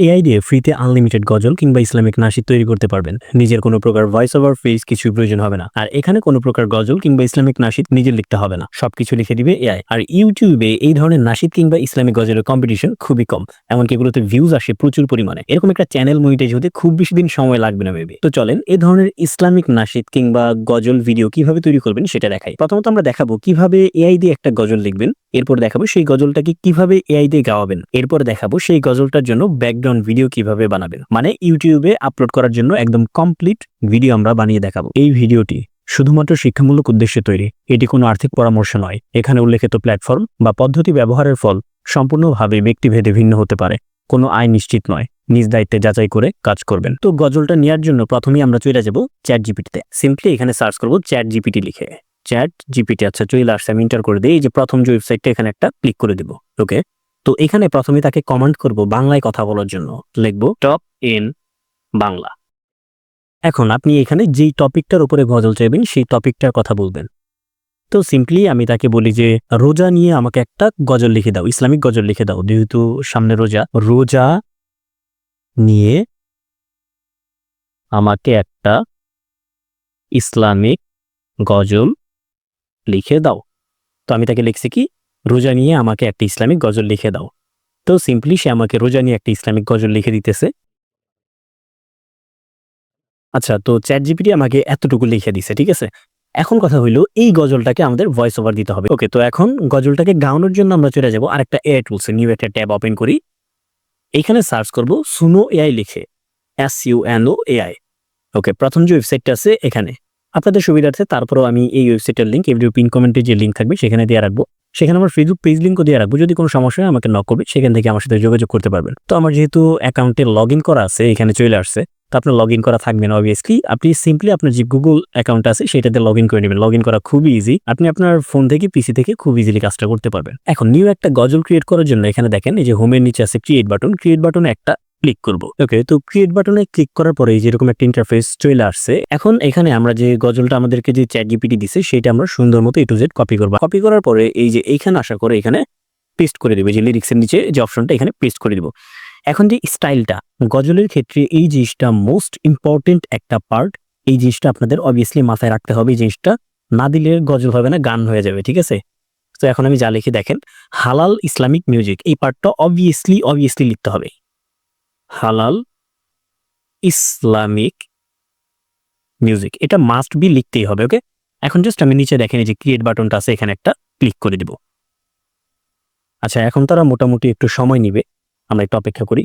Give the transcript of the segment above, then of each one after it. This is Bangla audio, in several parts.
এআই দিয়ে ফ্রিতে আনলিমিটেড গজল কিংবা ইসলামিক নাশিদ তৈরি করতে পারবেন। নিজের কোনো প্রকার ভয়েস ওভার ফেস কিছুই প্রয়োজন হবে না। আর এখানে কোনো প্রকার গজল কিংবা ইসলামিক নাশিদ নিজে লিখতে হবে না, সবকিছু লিখে দিবে এআই। আর ইউটিউবে এই ধরনের নাশিদ কিংবা ইসলামিক গজলের কম্পিটিশন খুবই কম, এমনকি এগুলোতে ভিউজ আসে প্রচুর পরিমাণে। এরকম একটা চ্যানেল মনিটাইজ হতে খুব বেশি দিন সময় লাগবে না মেবি। তো চলেন এই ধরনের ইসলামিক নাশিদ কিংবা গজল ভিডিও কিভাবে তৈরি করবেন সেটা দেখাই। প্রথমত আমরা দেখাবো কিভাবে এআই দিয়ে একটা গজল লিখবেন, এরপর দেখাবো সেই গজলটাকে কিভাবে এআই দিয়ে গাওয়াবেন, এরপর দেখাবো সেই গজলটার জন্য ব্যাকগ্রাউন্ড ভিডিও কিভাবে বানাবেন, মানে ইউটিউবে আপলোড করার জন্য একদম কমপ্লিট ভিডিও আমরা বানিয়ে দেখাবো। এই ভিডিওটি শুধুমাত্র শিক্ষামূলক উদ্দেশ্যে তৈরি, এটি কোনো আর্থিক পরামর্শ নয়। এখানে উল্লেখিত প্ল্যাটফর্ম বা পদ্ধতি ব্যবহারের ফল সম্পূর্ণভাবে ব্যক্তিভেদে ভিন্ন হতে পারে, কোনো আয় নিশ্চিত নয়। নিজ দায়িত্বে যাচাই করে কাজ করবেন। তো গজলটা নেওয়ার জন্য প্রথমেই আমরা চলে যাব চ্যাট জিপিটিতে। সিম্পলি এখানে সার্চ করব চ্যাট জিপিটি লিখে। চ্যাট জিপিটি আচ্ছা চলে আসছে, আমি এন্টার করে দিই। এই যে প্রথম যে ওয়েবসাইটটা এখানে একটা ক্লিক করে দেব। ওকে, তো এখানে প্রথমে তাকে কমান্ড করব বাংলায় কথা বলার জন্য, লিখব টপ ইন বাংলা। এখন আপনি এখানে যেই টপিকটার উপরে গজল চাইবেন সেই টপিকটার কথা বলবেন। তো সিম্পলি আমি তাকে বলি যে রোজা নিয়ে আমাকে একটা গজল লিখে দাও, ইসলামিক গজল লিখে দাও, যেহেতু সামনে রোজা। রোজা নিয়ে আমাকে একটা ইসলামিক গজল লিখে দাও। তো আমি তাকে লিখছি কি রোজা নিয়ে আমাকে একটা ইসলামিক গজল লিখে দাও। তো সিম্পলি সে আমাকে রোজা নিয়ে একটা ইসলামিক গজল লিখে দিতেছে। আচ্ছা, তো চ্যাট জিপিটি আমাকে এতটুকু লিখে দিছে, ঠিক আছে। এখন কথা হইলো এই গজলটাকে আমাদের ভয়েস ওভার দিতে হবে। ওকে, তো এখন গজলটাকে গাওয়ানোর জন্য আমরা চলে যাব আরেকটা এআই টুলসে। নিউ একটা ট্যাব ওপেন করি, এইখানে সার্চ করব সুনো এআই লিখে, SUNO AI। ওকে, প্রথম যে ওয়েবসাইটটা আছে এখানে আপনাদের সুবিধার্থে তারপরেও আমি এই ওয়েবসাইটের লিঙ্ক এই ভিডিও পিন কমেন্টে যে লিঙ্ক থাকবে সেখানে দিয়ে রাখবো। সেখানে আমার ফেসবুক পেজ লিঙ্কও দিয়ে রাখবো, যদি কোনো সমস্যা হয় আমাকে নক করবে, সেখান থেকে আমার সাথে যোগাযোগ করতে পারবেন। তো আমার যেহেতু অ্যাকাউন্টে লগ ইন করা আছে, এখানে চলে আসছে, তো আপনার লগ ইন করা থাকবে না অবভিয়াসলি। আপনি সিম্পলি আপনার যে গুগল অ্যাকাউন্ট আছে সেটাতে লগ ইন করে নেবেন। লগ ইন করা খুবই ইজি, আপনি আপনার ফোন থেকে পিসি থেকে খুব ইজিলি কাজটা করতে পারবেন। এখন নিউ একটা গজল ক্রিয়েট করার জন্য এখানে দেখেন এই যে হোমের নিচে আছে ক্রিয়েট বাটন, ক্রিয়েট বাটনে একটা ক্লিক করব। ওকে, তো ক্রিয়েট বাটনে ক্লিক করার পরে এই যেরকম একটা ইন্টারফেস চলে আসছে। এখন এখানে আমরা যে গজলটা আমাদেরকে যে চ্যাট জিপিটি দিছে সেটা আমরা সুন্দর মতো A to Z কপি করব। কপি করার পরে এই যে এইখানে আশা করে এখানে পেস্ট করে দেবে, যে লিরিক্সের নিচে যে অপশনটা এখানে পেস্ট করে দিব। এখন যে স্টাইলটা গজলের ক্ষেত্রে এই জিনিসটা মোস্ট ইম্পর্টেন্ট একটা পার্ট, এই জিনিসটা আপনাদের অবভিয়াসলি মাথায় রাখতে হবে। এই জিনিসটা না দিলে গজল হবে না, গান হয়ে যাবে, ঠিক আছে। তো এখন আমি যা লিখি দেখেন, হালাল ইসলামিক মিউজিক, এই পার্টটা অবভিয়াসলি লিখতে হবে। হালাল ইসলামিক মিউজিক, এটা মাস্ট বি লিখতেই হবে। ওকে, এখন জাস্ট আমি নিচে দেখেন যে ক্রিয়েট বাটনটা আছে, এখানে একটা ক্লিক করে দিব। আচ্ছা, এখন তারা মোটামুটি একটু সময় নিবে, আমরা একটু অপেক্ষা করি।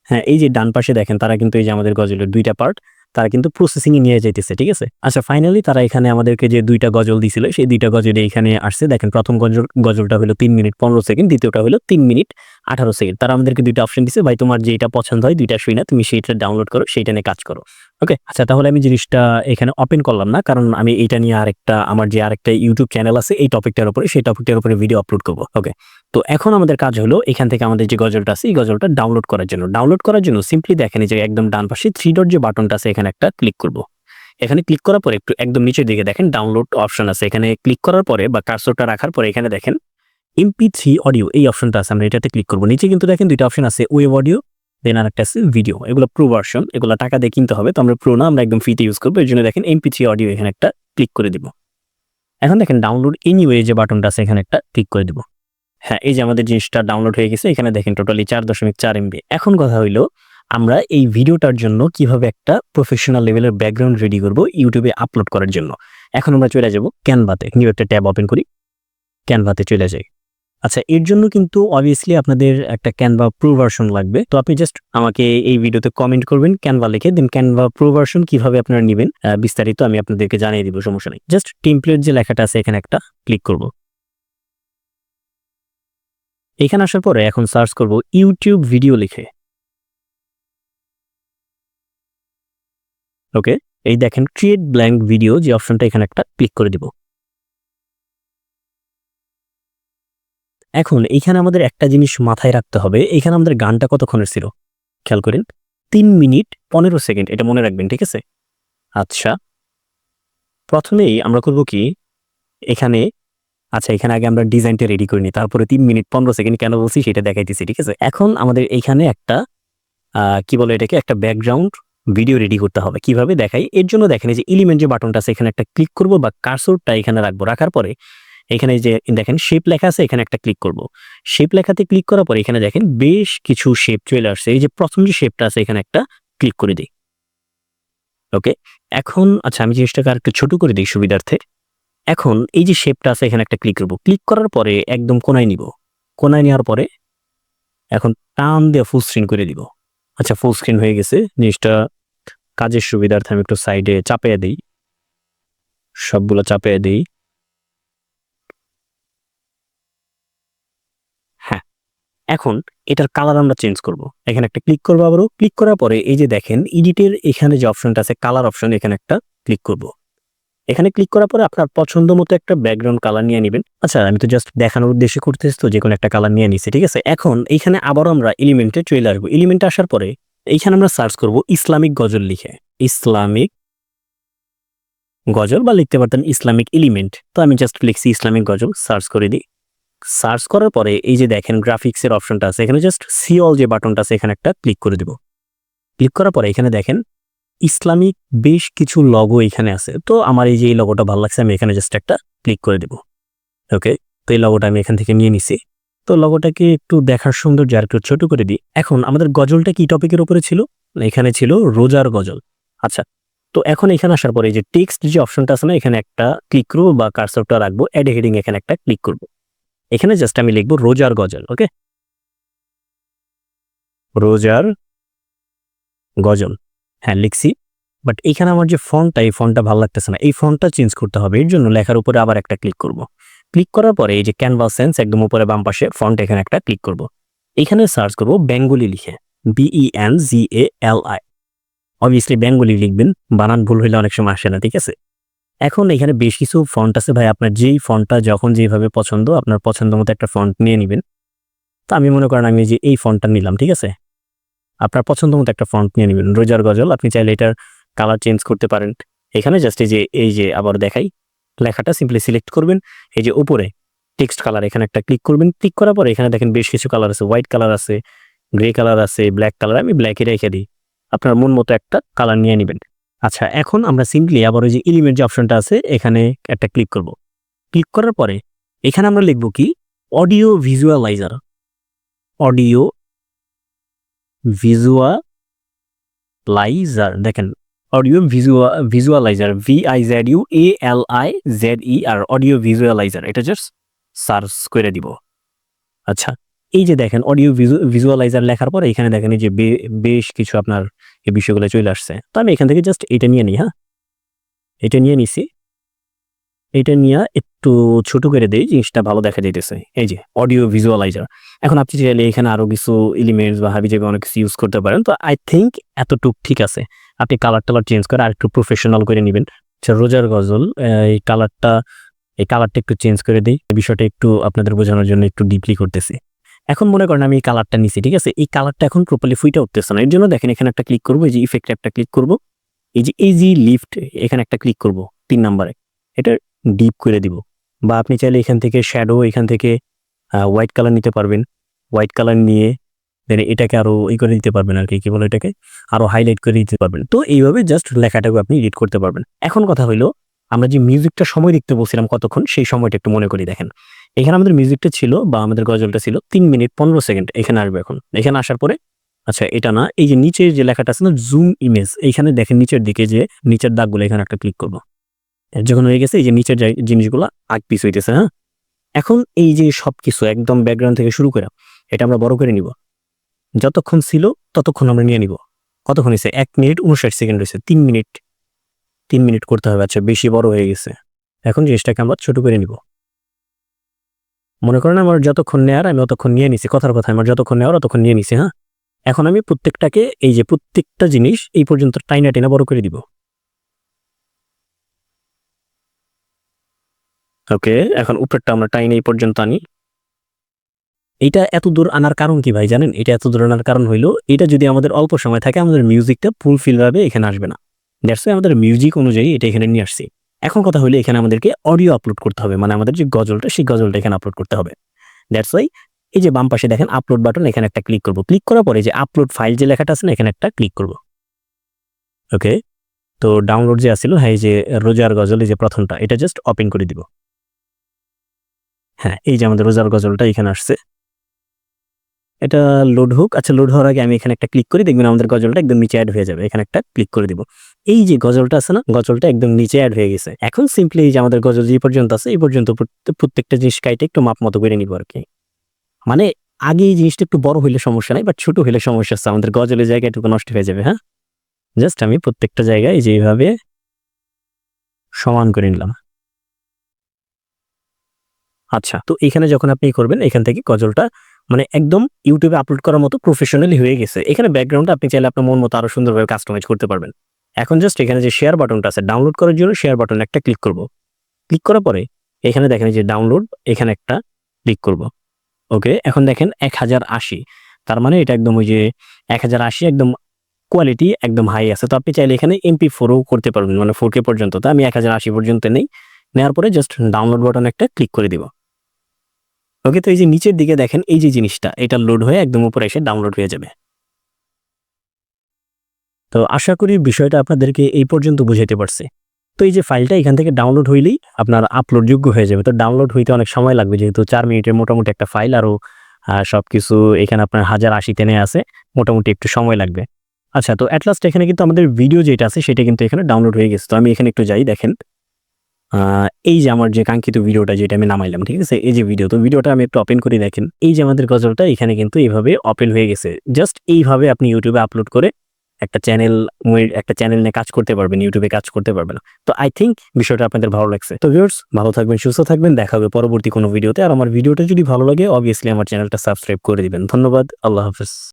হ্যাঁ, এই যে ডান পাশে দেখেন তারা কিন্তু এই যে আমাদের গজলের দুইটা পার্ট তারা কিন্তু প্রসেসিং এ নিয়ে যাইতেছে, ঠিক আছে। আচ্ছা, ফাইনালি তারা এখানে আমাদেরকে যে দুইটা গজল দিছিল সেই দুইটা গজলে এখানে আসছে। দেখেন প্রথম গজলটা হলো 3 মিনিট 15 সেকেন্ড, দ্বিতীয়টা হলো 3 মিনিট 18 সেকেন্ড। তারা আমাদেরকে দুইটা অপশন দিছে, ভাই তোমার যেটা পছন্দ হয় দুইটা শুই না, তুমি সেইটা ডাউনলোড করো, সেইটা নিয়ে কাজ করো। ওকে, আচ্ছা তাহলে আমি জিনিসটা এখানে ওপেন করলাম না, কারণ আমি এইটা নিয়ে আমার যে আরেকটা ইউটিউব চ্যানেল আছে এই টপিকটার উপরে, সেই টপিকটার উপরে ভিডিও আপলোড করবো। ওকে, তো এখন আমাদের কাজ হলো এখান থেকে আমাদের যে গজলটা আছে এই গজলটা ডাউনলোড করার জন্য সিম্পলি দেখেন যে একদম ডান পাশে 3 ডট যে বাটনটা আছে এখানে একটা ক্লিক করব। এখানে ক্লিক করার পরে একটু একদম নিচের দিকে দেখেন ডাউনলোড অপশন আছে, এখানে ক্লিক করার পরে বা কার্সরটা রাখার পরে এখানে দেখেন MP3 অডিও এই অপশনটা আছে, আমরা এটাতে ক্লিক করব। নিচে কিন্তু দেখেন দুইটা অপশন আছে, ওয়েব অডিও দেন আর একটা আছে ভিডিও। এগুলো প্রো ভার্সন, এগুলো টাকা দিয়ে কিনতে হবে, তো আমরা প্রো না, আমরা একদম ফ্রিতে ইউজ করবো। এর জন্য দেখেন MP3 অডিও এখানে একটা ক্লিক করে দিব। এখন দেখেন ডাউনলোড এনিওয়ে যে বাটনটা আছে এখানে একটা ক্লিক করে দিব। হ্যাঁ, এই যে আমাদের জিনিসটা ডাউনলোড হয়ে গেছে, এখানে দেখেন টোটালি 4.4 MB। এখন কথা হইলো আমরা এই ভিডিওটার জন্য কিভাবে একটা প্রফেশনাল লেভেলের ব্যাকগ্রাউন্ড রেডি করব ইউটিউবে আপলোড করার জন্য। এখন আমরা চলে যাব ক্যানভাতে, নিউ একটা ট্যাব ওপেন করি, ক্যানভাতে চলে যাই। আচ্ছা, এর জন্য কিন্তু অবভিয়াসলি আপনাদের একটা ক্যানভা প্রো ভার্সন লাগবে। তো আপনি জাস্ট আমাকে এই ভিডিওতে কমেন্ট করবেন ক্যানভা লিখে, দেন ক্যানভা প্রো ভার্সন কিভাবে আপনারা নেবেন বিস্তারিত আমি আপনাদেরকে জানিয়ে দিব, সমস্যা নেই। জাস্ট টেমপ্লেট যে লেখাটা আছে এখানে একটা ক্লিক করব। এখানে আসার পরে এখন সার্চ করব ইউটিউব ভিডিও লিখে। ওকে, এই দেখেন ক্রিয়েট ব্ল্যাঙ্ক ভিডিও যে অপশনটা এখানে একটা ক্লিক করে দিব। এখন এইখানে আমাদের একটা জিনিস মাথায় রাখতে হবে, এখানে আমাদের গানটা কতক্ষণের ছিল খেয়াল করেন, 3 মিনিট 15 সেকেন্ড, এটা মনে রাখবেন, ঠিক আছে। আচ্ছা, প্রথমেই আমরা করব কি এখানে, আচ্ছা এখানে আগে আমরা ডিজাইনটা রেডি করে নিই, তারপরে 3 মিনিট 15 সেকেন্ড কেন বলছি সেটা দেখাইতেছি, ঠিক আছে। এখন আমাদের এইখানে একটা কি বলে এটাকে, একটা ব্যাকগ্রাউন্ড ভিডিও রেডি করতে হবে। কিভাবে দেখাই, এর জন্য দেখেন এই যে এলিমেন্ট যে বাটনটা আছে এখানে একটা ক্লিক করব বা কার্সরটা এখানে রাখবো। রাখার পরে এখানে যে দেখেন শেপ লেখা আছে এখানে একটা ক্লিক করব। শেপ লেখাতে ক্লিক করার পরে এখানে দেখেন বেশ কিছু শেপ চলে আসছে। এই যে প্রথম যে শেপটা আছে এখানে একটা ক্লিক করে দিই। ওকে, এখন আচ্ছা আমি জিনিসটাকে আরেকটু ছোট করে দিই সুবিধার্থে। এখন এই যে শেপটা আছে এখানে একটা ক্লিক করব। ক্লিক করার পরে একদম কোনায় নিব। কোনায় নেওয়ার পরে এখন টান দিয়ে ফুল স্ক্রিন করে দিব। আচ্ছা ফুল স্ক্রিন হয়ে গেছে। জিনিসটা কাজের সুবিধার্থে আমি একটু সাইডে চাপিয়ে দিই, সবগুলো চাপিয়ে দিই। হ্যাঁ, এখন এটার কালার আমরা চেঞ্জ করব। এখানে একটা ক্লিক করবো, আবারও ক্লিক করার পরে এই যে দেখেন এডিটের এখানে যে অপশনটা আছে কালার অপশন, এখানে একটা ক্লিক করব। এখানে ক্লিক করার পরে আপনার পছন্দ মতো একটা ব্যাকগ্রাউন্ড কালার নিয়ে নেবেন। আচ্ছা আমি তো জাস্ট দেখানোর উদ্দেশ্যে করতেছি, তো যে কোনো একটা কালার নিয়ে নিছি, ঠিক আছে। এখন এইখানে আবারও আমরা এলিমেন্টে চলে আসবো। এলিমেন্টে আসার পরে এইখানে আমরা সার্চ করব ইসলামিক গজল লিখে, ইসলামিক গজল, বা লিখতে পারতেন ইসলামিক এলিমেন্ট। তো আমি জাস্ট লিখছি ইসলামিক গজল, সার্চ করে দিই। সার্চ করার পরে এই যে দেখেন গ্রাফিক্সের অপশনটা আছে, এখানে জাস্ট সি অল যে বাটনটা আছে এখানে একটা ক্লিক করে দিব। ক্লিক করার পরে এখানে দেখেন ইসলামিক বেশ কিছু লগো এখানে আছে। তো আমার এই যে এই লগোটা ভালো লাগছে, আমি এখানে জাস্ট একটা ক্লিক করে দেব। ওকে, তো এই লগোটা আমি এখান থেকে নিয়ে নিছি। তো লগোটাকে একটু দেখার সৌন্দর্য আর একটু ছোট করে দিই। এখন আমাদের গজলটা কি টপিকের উপরে ছিল? এখানে ছিল রোজার গজল। আচ্ছা, তো এখন এখানে আসার পরে এই যে টেক্সট যে অপশনটা আছে না, এখানে একটা ক্লিক করবো বা কার্সরটা রাখবো, অ্যাড হেডিং এখানে একটা ক্লিক করব। এখানে জাস্ট আমি লিখবো রোজার গজল। ওকে, রোজার গজল, হ্যাঁ লিখছি। বাট এইখানে আমার যে ফন্টটা, এই ফন্টটা ভালো লাগতেছে না, এই ফন্টটা চেঞ্জ করতে হবে। এর জন্য লেখার উপরে আবার একটা ক্লিক করব। ক্লিক করার পরে এই যে ক্যানভাস সেন্স একদম উপরে বাম পাশে ফন্ট, এখানে একটা ক্লিক করব। এখানে সার্চ করব বেঙ্গলি লিখে, BENGALI। অবভিয়াসলি বেঙ্গলি লিখবেন, বানান ভুল হইলে অনেক সময় আসে না, ঠিক আছে। এখন এখানে বেশ কিছু ফন্ট আছে ভাই, আপনার যেই ফন্টটা যখন যেভাবে পছন্দ, আপনার পছন্দ মতো একটা ফন্ট নিয়ে নেবেন। তো আমি মনে করেন আমি যে এই ফন্টটা নিলাম, ঠিক আছে। আপনার পছন্দ মতো একটা ফন্ট নিয়ে নেবেন, রোজার গজল। আপনি চাইলে এটার কালার চেঞ্জ করতে পারেন। এখানে জাস্ট এই যে আবার দেখাই, লেখাটা সিম্পলি সিলেক্ট করবেন। এই যে উপরে টেক্সট কালার, এখানে একটা ক্লিক করবেন। ক্লিক করার পরে এখানে দেখেন বেশ কিছু কালার আছে, হোয়াইট কালার আছে, গ্রে কালার আছে, ব্ল্যাক কালার। আমি ব্ল্যাকে রেখে দিই, আপনার মন মতো একটা কালার নিয়ে নেবেন। আচ্ছা, এখন আমরা সিম্পলি আবার ওই যে এলিমেন্ট যে অপশনটা আছে এখানে একটা ক্লিক করব। ক্লিক করার পরে এখানে আমরা লিখব কি, অডিও ভিজুয়ালাইজার। অডিও ভিজুয়ালাইজার, দেখেন audio visualiser, VIZUALIZER, audio visualiser. এটা জাস্ট সার্চ করে দিব। আচ্ছা, এই যে দেখেন অডিও ভিজুয়ালাইজার লেখার পরে এখানে দেখেন এই যে বেশ কিছু আপনার এই বিষয়গুলো চলে আসছে। তো আমি এখান থেকে জাস্ট এটা নিয়ে নিই। হ্যাঁ, এটা নিয়ে নিছি। এটা নিয়ে একটু ছোট করে দেই, জিনিসটা ভালো দেখা যাইতেছে। এই যে অডিও ভিজুয়ালাইজার। এখন আপনি চাইলে এখানে আরো কিছু এলিমেন্টস বা হাবিজাবি অনেক কিছু ইউজ করতে পারেন। তো আই থিঙ্ক এতটুক ঠিক আছে। আপনি কালার টালার চেঞ্জ করে আর একটু প্রফেশনাল করে নেবেন। আচ্ছা, রোজার গজল, এই কালারটা একটু চেঞ্জ করে দিই। বিষয়টা একটু আপনাদের বোঝানোর জন্য একটু ডিপলি করতেছি। এখন মনে করেন আমি এই কালারটা নিছি, ঠিক আছে। এই কালারটা এখন প্রপারলি ফুইটা উঠতেছে না। এর জন্য দেখেন এখানে একটা ক্লিক করবো, এই যে ইফেক্টে একটা ক্লিক করব। এই যে লিফট, এখানে একটা ক্লিক করব 3 নাম্বারে। এটা ডিপ করে দিব। বা আপনি চাইলে এখান থেকে শ্যাডো, এখান থেকে হোয়াইট কালার নিতে পারবেন। হোয়াইট কালার নিয়ে দেন এটাকে আরো করে দিতে পারবেন আর কি বলে এটাকে, আরো হাইলাইট করে দিতে পারবেন। তো এইভাবে জাস্ট লেখাটাকে আপনি এডিট করতে পারবেন। এখন কথা হইলো, আমরা যে মিউজিকটা সময় দেখতে বলছিলাম কতক্ষণ, সেই সময়টা একটু মনে করি। দেখেন এখানে আমাদের মিউজিকটা ছিল বা আমাদের গজলটা ছিল 3 মিনিট 15 সেকেন্ড। এখানে আসবে। এখন এখানে আসার পরে আচ্ছা এটা না, এই যে নিচের যে লেখাটা আছে না, জুম ইমেজ, এইখানে দেখেন নিচের দিকে যে নিচের দাগগুলো, এখানে একটা ক্লিক করবো। যখন হয়ে গেছে, এই যে নিচের জিনিসগুলো আগ পিস হইতেছে। হ্যাঁ, এখন এই যে সবকিছু একদম ব্যাকগ্রাউন্ড থেকে শুরু করে এটা আমরা বড় করে নিব। যতক্ষণ ছিল ততক্ষণ আমরা নিয়ে নিব। কতক্ষণ হয়েছে? 1 মিনিট 59 সেকেন্ড হয়েছে। 3 মিনিট করতে হবে। আচ্ছা, বেশি বড় হয়ে গেছে। এখন জিনিসটাকে আমরা ছোট করে নিব। মনে করেন আমার যতক্ষণ নেওয়ার আমি অতক্ষণ নিয়ে নিছি। কথার কথা, আমার যতক্ষণ নেওয়ার অতক্ষণ নিয়ে নিছি। হ্যাঁ, এখন আমি প্রত্যেকটাকে, এই যে প্রত্যেকটা জিনিস এই পর্যন্ত টাইনা বড় করে দিব। ওকে, এখন উপরেরটা আমরা টাইনে এই পর্যন্ত আনি। এটা এত দূর আনার কারণ কি ভাই জানেন? এটা এত দূর আনার কারণ হইলো, এটা যদি আমাদের অল্প সময় থাকে, আমাদের মিউজিকটা ফুলফিল ভাবে এখানে আসবে না। দ্যাটস ওয়াই আমাদের মিউজিক অনুযায়ী এটা এখানে নিয়ে আসছি। এখন কথা হইলো, এখানে আমাদেরকে অডিও আপলোড করতে হবে, মানে আমাদের যে গজলটা, সেই গজলটা এখানে আপলোড করতে হবে। দ্যাটস ওয়াই এই যে বাম পাশে দেখেন আপলোড বাটন, এখানে একটা ক্লিক করব। ক্লিক করার পরে যে আপলোড ফাইল যে লেখাটা আছে না, এখানে একটা ক্লিক করব। ওকে, তো ডাউনলোড যে আসছিল, হ্যাঁ এই যে রোজার গজল, এই যে প্রথমটা, এটা জাস্ট ওপেন করে দিব। হ্যাঁ, এই যে আমাদের রোজার গজলটা এখানে আসছে। এটা লোড হোক। আচ্ছা, লোড হওয়ার আগে আমি এখানে একটা ক্লিক করি, দেখবেন আমাদের গজলটা একদম নিচে অ্যাড হয়ে যাবে। এখানে একটা ক্লিক করে দিব। এই যে গজলটা আছে না, গজলটা একদম নিচে অ্যাড হয়ে গেছে। এখন সিম্পলি এই যে আমাদের গজল যে পর্যন্ত আছে, এই পর্যন্ত প্রত্যেকটা জিনিস কাইটে একটু মাপ মতো করে নিব আর কি। মানে আগে এই জিনিসটা একটু বড় হইলে সমস্যা নাই, বাট ছোট হইলে সমস্যা আছে, আমাদের গজলের জায়গায় একটু নষ্ট হয়ে যাবে। হ্যাঁ, জাস্ট আমি প্রত্যেকটা জায়গায় যেভাবে সমান করে নিলাম। আচ্ছা, তো এখানে যখন আপনি করবেন, এখান থেকে গজলটা মানে একদম ইউটিউবে আপলোড করার মতো প্রফেশনালি হয়ে গেছে। এখানে ব্যাকগ্রাউন্ডটা আপনি চাইলে আপনার মন মতো আরো সুন্দরভাবে কাস্টমাইজ করতে পারবেন। এখন জাস্ট এখানে যে শেয়ার বাটনটা আছে, ডাউনলোড করার জন্য শেয়ার বাটন একটা ক্লিক করব। ক্লিক করার পরে এখানে দেখেন যে ডাউনলোড, এখানে একটা ক্লিক করব। ওকে, এখন দেখেন 1080, তার মানে এটা একদম ওই যে 1080 একদম কোয়ালিটি একদম হাই আছে। তো আপনি চাইলে এখানে MP4ও করতে পারবেন, মানে 4K পর্যন্ত। তো আমি 1080 পর্যন্ত নেই, নেওয়ার পরে জাস্ট ডাউনলোড বাটন একটা ক্লিক করে দিব। ওকে, তো এই যে নিচের দিকে দেখেন এই যে জিনিসটা, এটা লোড হয়ে একদম উপরে এসে ডাউনলোড হয়ে যাবে। তো আশা করি বিষয়টা আপনাদেরকে এই পর্যন্ত বুঝাইতে পারছি। তো এই যে ফাইলটা এখান থেকে ডাউনলোড হইলেই আপনার আপলোড যোগ্য হয়ে যাবে। তো ডাউনলোড হইতে অনেক সময় লাগবে, যেহেতু 4 মিনিটের মোটামুটি একটা ফাইল, আরও সবকিছু এখানে আপনার 1080 তে আছে, মোটামুটি একটু সময় লাগবে। আচ্ছা, তো অ্যাট লাস্ট এখানে কিন্তু আমাদের ভিডিও যেটা আছে সেটা কিন্তু এখানে ডাউনলোড হয়ে গেছে। তো আমি এখানে একটু যাই, দেখেন এই যে আমার যে কাঙ্ক্ষিত ভিডিওটা যেটা আমি নামাইলাম, ঠিক আছে, এই যে ভিডিও, তো ভিডিওটা আমি একটু ওপেন করে দেখেন। এই যে আমাদের গজলটা এখানে কিন্তু এইভাবে ওপেন হয়ে গেছে। জাস্ট এইভাবে আপনি ইউটিউবে আপলোড করে একটা চ্যানেল নিয়ে কাজ করতে পারবেন, ইউটিউবে কাজ করতে পারবেন। তো আই থিঙ্ক বিষয়টা আপনাদের ভালো লাগছে। তো ভিউয়ার্স, ভালো থাকবেন, সুস্থ থাকবেন, দেখা হবে পরবর্তী কোনো ভিডিওতে। আর আমার ভিডিওটা যদি ভালো লাগে, অবভিয়াসলি আমার চ্যানেলটা সাবস্ক্রাইব করে দিবেন। ধন্যবাদ, আল্লাহ হাফেজ।